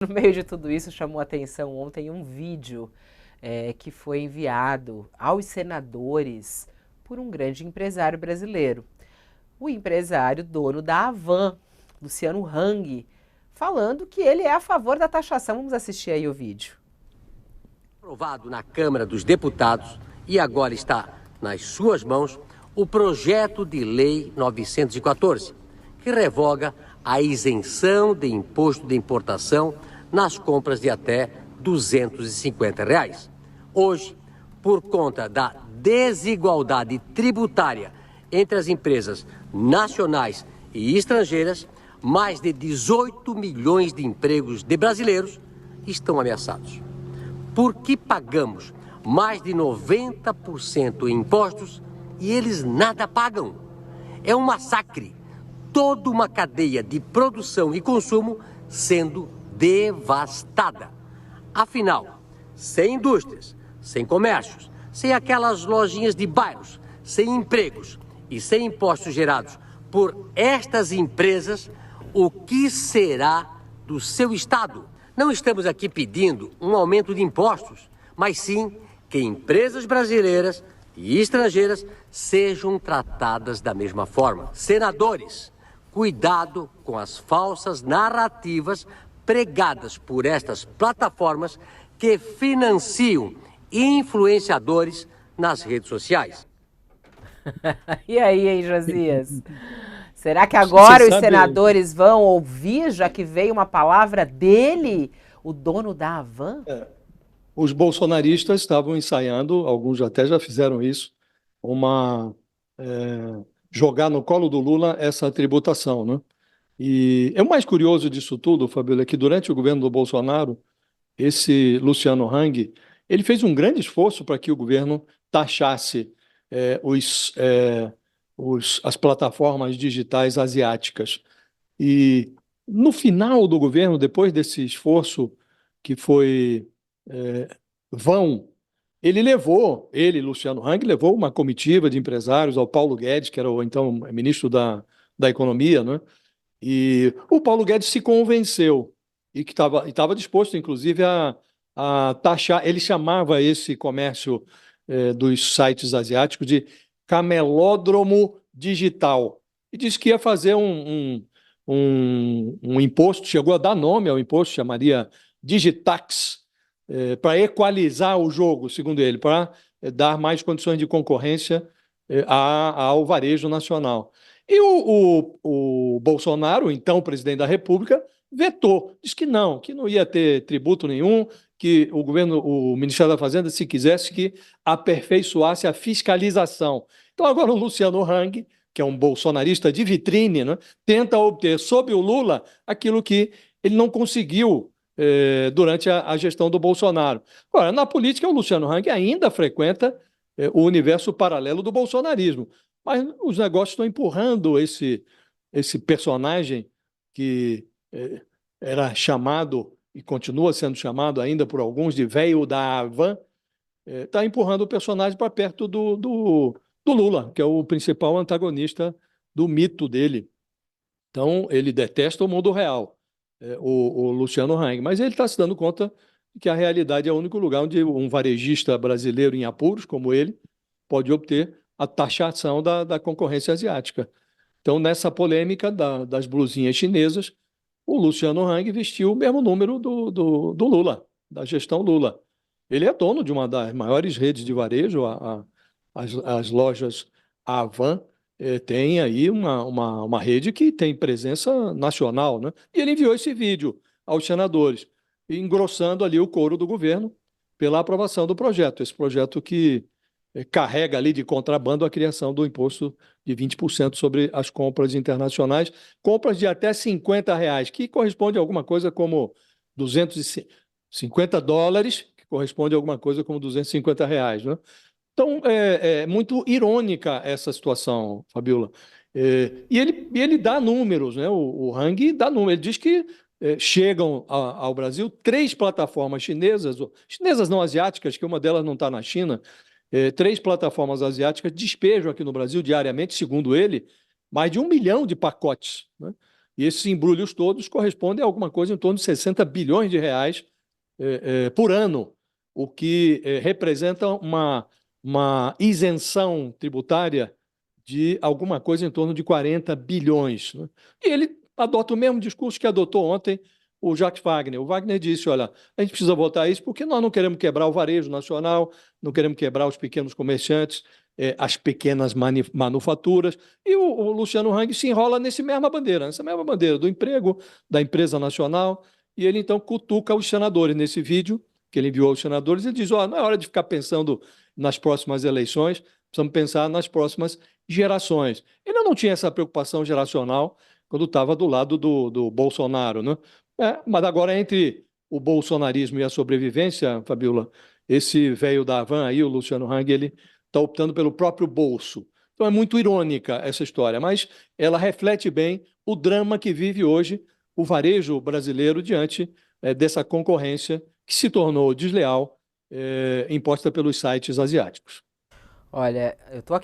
No meio de tudo isso, chamou a atenção ontem um vídeo que foi enviado aos senadores por um grande empresário brasileiro. O empresário dono da Havan, Luciano Hang, falando que ele é a favor da taxação. Vamos assistir aí o vídeo. Aprovado na Câmara dos Deputados e agora está nas suas mãos o projeto de lei 914, que revoga a isenção de imposto de importação nas compras de até R$ 250. Hoje, por conta da desigualdade tributária entre as empresas nacionais e estrangeiras, mais de 18 milhões de empregos de brasileiros estão ameaçados. Porque pagamos mais de 90% em impostos e eles nada pagam. É um massacre. Toda uma cadeia de produção e consumo sendo devastada. Afinal, sem indústrias, sem comércios, sem aquelas lojinhas de bairros, sem empregos e sem impostos gerados por estas empresas, o que será do seu Estado? Não estamos aqui pedindo um aumento de impostos, mas sim que empresas brasileiras e estrangeiras sejam tratadas da mesma forma. Senadores, cuidado com as falsas narrativas pregadas por estas plataformas que financiam influenciadores nas redes sociais. E aí, hein, Josias? Será que agora os senadores vão ouvir, já que veio uma palavra dele, o dono da Havan? Os bolsonaristas estavam ensaiando, alguns até já fizeram isso, jogar no colo do Lula essa tributação, né? E é o mais curioso disso tudo, Fabíola, é que durante o governo do Bolsonaro, esse Luciano Hang, ele fez um grande esforço para que o governo taxasse as plataformas digitais asiáticas. E no final do governo, depois desse esforço que foi vão, Luciano Hang, levou uma comitiva de empresários ao Paulo Guedes, que era o então ministro da Economia, né? E o Paulo Guedes se convenceu e que estava disposto, inclusive, a taxar. Ele chamava esse comércio dos sites asiáticos de camelódromo digital e disse que ia fazer um imposto, chegou a dar nome ao imposto, chamaria Digitax, para equalizar o jogo, segundo ele, para dar mais condições de concorrência ao varejo nacional. E o Bolsonaro, então presidente da República, vetou, disse que não ia ter tributo nenhum, que o Ministério da Fazenda, se quisesse, que aperfeiçoasse a fiscalização. Então agora o Luciano Hang, que é um bolsonarista de vitrine, né, tenta obter sob o Lula aquilo que ele não conseguiu durante a gestão do Bolsonaro. Agora, na política, o Luciano Hang ainda frequenta o universo paralelo do bolsonarismo. Mas os negócios estão empurrando esse personagem que era chamado e continua sendo chamado ainda por alguns de velho da Havan, está empurrando o personagem para perto do Lula, que é o principal antagonista do mito dele. Então, ele detesta o mundo real, o Luciano Hang, mas ele está se dando conta que a realidade é o único lugar onde um varejista brasileiro em apuros, como ele, pode obter a taxação da concorrência asiática. Então, nessa polêmica das blusinhas chinesas, o Luciano Hang vestiu o mesmo número do Lula, da gestão Lula. Ele é dono de uma das maiores redes de varejo, as lojas Avan, tem aí uma rede que tem presença nacional, né? E ele enviou esse vídeo aos senadores, engrossando ali o couro do governo pela aprovação do projeto. Esse projeto que carrega ali de contrabando a criação do imposto de 20% sobre as compras internacionais, compras de até R$ 50, que corresponde a alguma coisa como $250, que corresponde a alguma coisa como R$ 250, né? Então, é muito irônica essa situação, Fabiola. E ele dá números, né? O Hang dá números. Ele diz que chegam ao Brasil 3 plataformas chinesas não asiáticas, que uma delas não está na China, 3 plataformas asiáticas despejam aqui no Brasil diariamente, segundo ele, mais de 1 milhão de pacotes, né? E esses embrulhos todos correspondem a alguma coisa em torno de 60 bilhões de reais por ano, o que representa uma isenção tributária de alguma coisa em torno de 40 bilhões. Né? E ele adota o mesmo discurso que adotou ontem o Jacques Wagner. O Wagner disse, olha, a gente precisa votar isso porque nós não queremos quebrar o varejo nacional, não queremos quebrar os pequenos comerciantes, as pequenas manufaturas. E o Luciano Hang se enrola nessa mesma bandeira do emprego, da empresa nacional, e ele então cutuca os senadores. Nesse vídeo que ele enviou aos senadores, ele diz, não é hora de ficar pensando nas próximas eleições, precisamos pensar nas próximas gerações. Ele não tinha essa preocupação geracional quando estava do lado do Bolsonaro, né? Mas agora, entre o bolsonarismo e a sobrevivência, Fabiola, esse velho da Havan aí, o Luciano Hang, ele está optando pelo próprio bolso. Então é muito irônica essa história, mas ela reflete bem o drama que vive hoje o varejo brasileiro diante dessa concorrência que se tornou desleal, imposta pelos sites asiáticos. Olha, eu tô